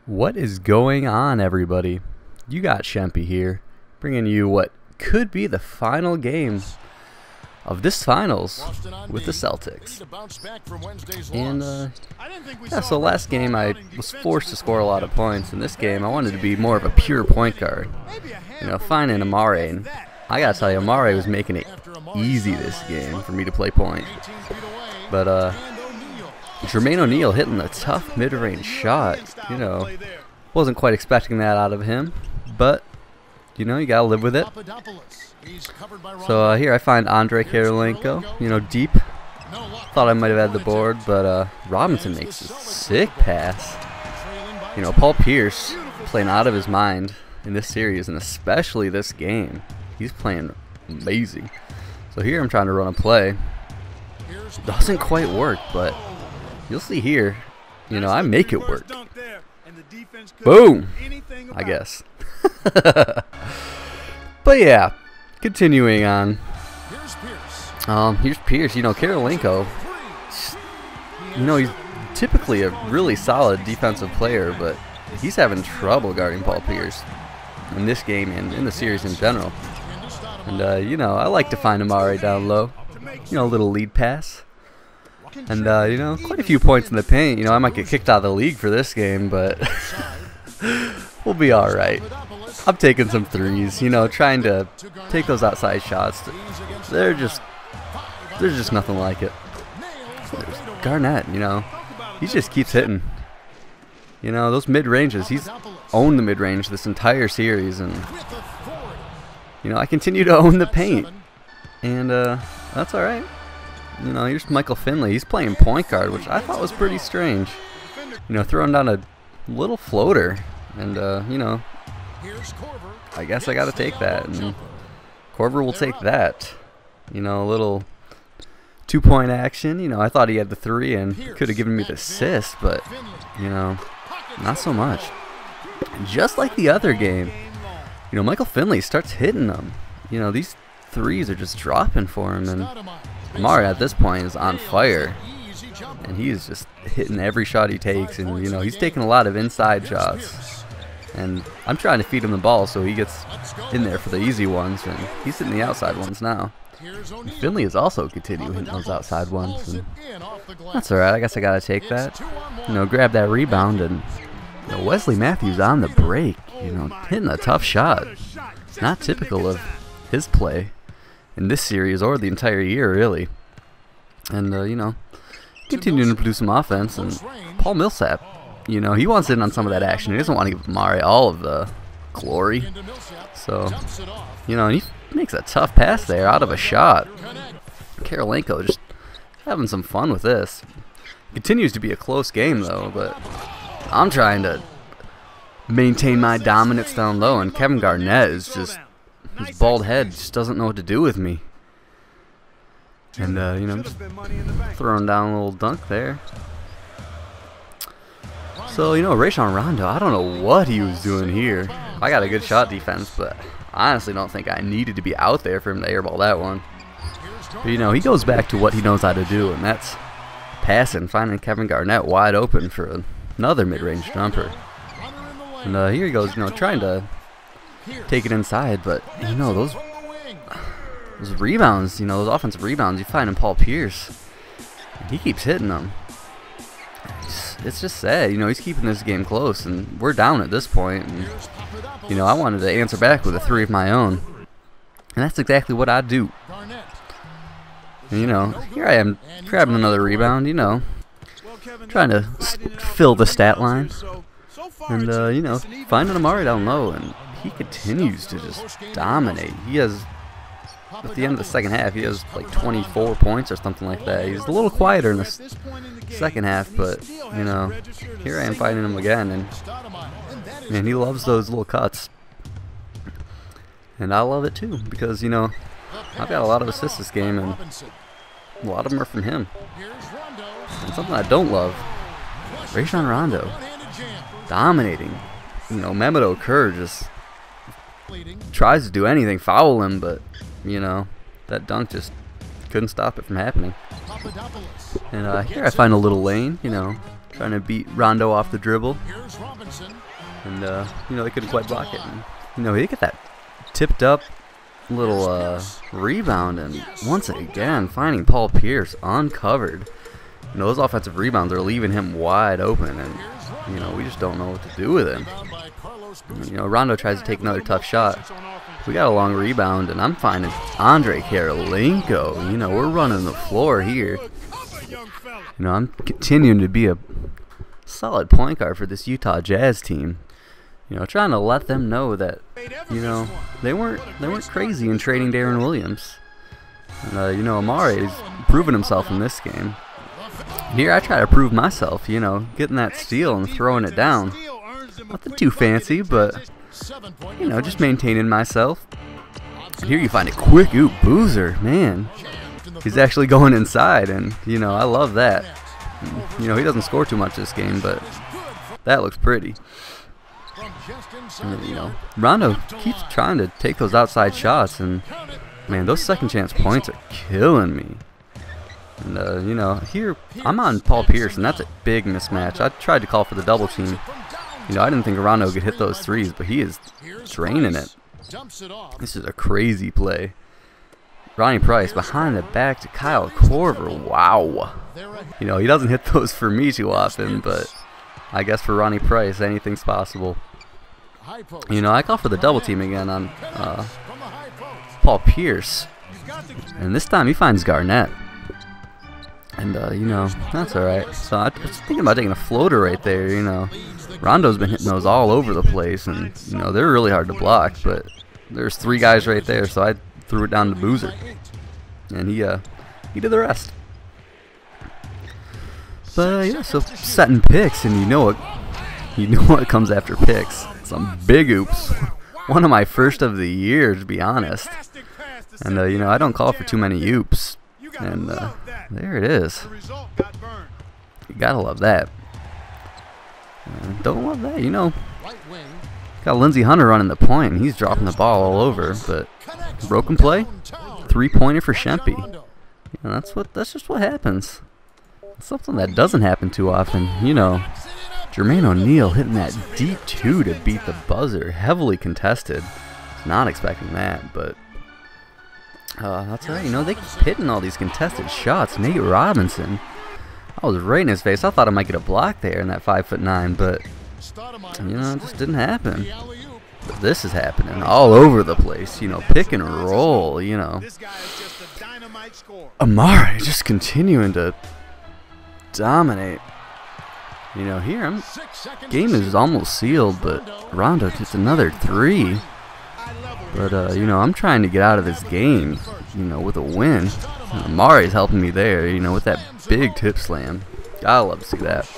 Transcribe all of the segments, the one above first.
What is going on, everybody? You got Shempi here, bringing you what could be the final game of this finals with the Celtics. And yeah, so last game I was forced to score a lot of points. In this game I wanted to be more of a pure point guard. You know, finding Amare, and I gotta tell you, Amare was making it easy this game for me to play point. But Jermaine O'Neal hitting a tough mid-range shot. You know, wasn't quite expecting that out of him, but you know, you gotta live with it. So here I find Andre Karolinko, you know, deep. Thought I might have had the board, but Robinson makes a sick pass. You know, Paul Pierce playing out of his mind in this series, and especially this game. He's playing amazing. So here I'm trying to run a play. Doesn't quite work, but you'll see here, you know, I make it work. Boom! I guess. But yeah, continuing on. Here's Pierce. You know, Karolinko, you know, he's typically a really solid defensive player, but he's having trouble guarding Paul Pierce in this game and in the series in general. And, you know, I like to find Amare down low. You know, a little lead pass. And, you know, quite a few points in the paint. You know, I might get kicked out of the league for this game, but we'll be alright. I'm taking some threes, you know, trying to take those outside shots. There's just nothing like it. There's Garnett, you know, he just keeps hitting. You know, those mid-ranges, he's owned the mid-range this entire series, and, you know, I continue to own the paint. And, that's alright. You know, here's Michael Finley. He's playing point guard, which I thought was pretty strange. You know, throwing down a little floater. And, you know, I guess I got to take that. And Corver will take that. You know, a little two-point action. You know, I thought he had the three and could have given me the assist, but, you know, not so much. And just like the other game, you know, Michael Finley starts hitting them. You know, these threes are just dropping for him, and Amare at this point is on fire, and he's just hitting every shot he takes, and you know, he's taking a lot of inside shots, and I'm trying to feed him the ball so he gets in there for the easy ones, and he's hitting the outside ones now. And Finley is also continuing hitting those outside ones, and that's alright. I guess I gotta take that, you know, grab that rebound, and you know, Wesley Matthews on the break, you know, hitting a tough shot. It's not typical of his play in this series or the entire year, really. And, you know, continuing to produce some offense. And Paul Millsap, you know, he wants in on some of that action. He doesn't want to give Amare all of the glory. So, you know, he makes a tough pass there out of a shot. Karolinko just having some fun with this. Continues to be a close game, though, but I'm trying to maintain my dominance down low, and Kevin Garnett is just, his bald head just doesn't know what to do with me. And, you know, just throwing down a little dunk there. So, you know, Rajon Rondo, I don't know what he was doing here. I got a good shot defense, but I honestly don't think I needed to be out there for him to airball that one. But, you know, he goes back to what he knows how to do, and that's passing, finding Kevin Garnett wide open for another mid-range jumper. And here he goes, you know, trying to take it inside, but, you know, those rebounds, you know, those offensive rebounds, you find in Paul Pierce, he keeps hitting them. It's just sad, you know, he's keeping this game close, and we're down at this point, and, you know, I wanted to answer back with a three of my own, and that's exactly what I do. And, you know, here I am grabbing another rebound, you know, trying to fill the stat line, and, you know, finding Amare down low, and he continues to just dominate. He has, at the end of the second half, he has like 24 points or something like that. He's a little quieter in the second half, but, you know, here I am fighting him again, and man, he loves those little cuts. And I love it too, because, you know, I've got a lot of assists this game, and a lot of them are from him. And something I don't love, Rajon Rondo dominating. You know, Mehmet Okur just tries to do anything, foul him, but, you know, that dunk just couldn't stop it from happening. And here I find a little lane, you know, trying to beat Rondo off the dribble. And, you know, they couldn't quite block it. And, you know, he get that tipped up little rebound, and once again finding Paul Pierce uncovered. You know, those offensive rebounds are leaving him wide open, and, you know, we just don't know what to do with him. And, you know, Rondo tries to take another tough shot. We got a long rebound, and I'm finding Andre Karolinko. You know, we're running the floor here. You know, I'm continuing to be a solid point guard for this Utah Jazz team. You know, trying to let them know that, you know, they weren't crazy in trading Darren Williams. And, you know, Amari's proven himself in this game. And here I try to prove myself, you know, getting that steal and throwing it down. Nothing too fancy, but, you know, just maintaining myself. And here you find a quick oop Boozer, man. He's actually going inside, and, you know, I love that. You know, he doesn't score too much this game, but that looks pretty. And, you know, Rondo keeps trying to take those outside shots, and, man, those second chance points are killing me. And, you know, here I'm on Paul Pierce, and that's a big mismatch. I tried to call for the double team. You know, I didn't think Rondo could hit those threes, but he is draining it. This is a crazy play. Ronnie Price behind the back to Kyle Korver. Wow. You know, he doesn't hit those for me too often, but I guess for Ronnie Price, anything's possible. You know, I call for the double team again on Paul Pierce. And this time he finds Garnett. And, you know, that's alright. So I was thinking about taking a floater right there, you know. Rondo's been hitting those all over the place, and, you know, they're really hard to block, but there's three guys right there, so I threw it down to Boozer. And he did the rest. But, yeah, so setting picks, and you know what comes after picks. Some big oops. One of my first of the year, to be honest. And, you know, I don't call for too many oops. And, there it is. You gotta love that. Don't love that, you know. Got Lindsey Hunter running the point, and he's dropping the ball all over. But broken play, 3-pointer for Shempi. You know, that's just what happens. It's something that doesn't happen too often. You know, Jermaine O'Neal hitting that deep two to beat the buzzer, heavily contested. Not expecting that, but that's right. You know, they keep hitting all these contested shots. Nate Robinson, I was right in his face. I thought I might get a block there in that 5'9", but, you know, it just didn't happen. But this is happening all over the place. You know, pick and roll, you know. Amari just continuing to dominate. You know, here, game is almost sealed, but Rondo gets another three. But, you know, I'm trying to get out of this game, you know, with a win. And Amari's helping me there, you know, with that big tip slam. Gotta love to see that.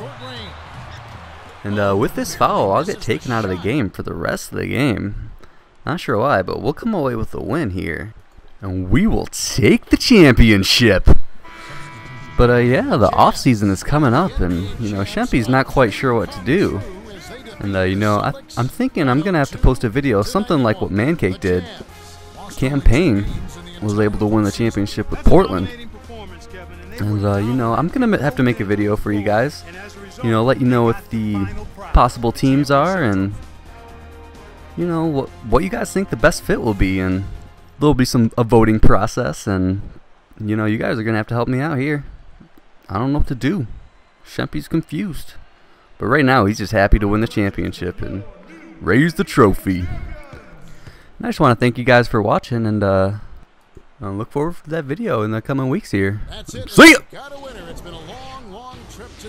And with this foul, I'll get taken out of the game for the rest of the game. Not sure why, but we'll come away with the win here. And we will take the championship. But, yeah, the offseason is coming up, and, you know, Shempi's not quite sure what to do. And, you know, I'm thinking I'm going to have to post a video, something like what Mancake did. Campaign was able to win the championship with Portland. And, you know, I'm going to have to make a video for you guys. You know, let you know what the possible teams are and, you know, what you guys think the best fit will be. And there'll be a voting process. And, you know, you guys are going to have to help me out here. I don't know what to do. Shempi's confused. But right now, he's just happy to win the championship and raise the trophy. And I just want to thank you guys for watching, and I look forward to that video in the coming weeks here. See ya!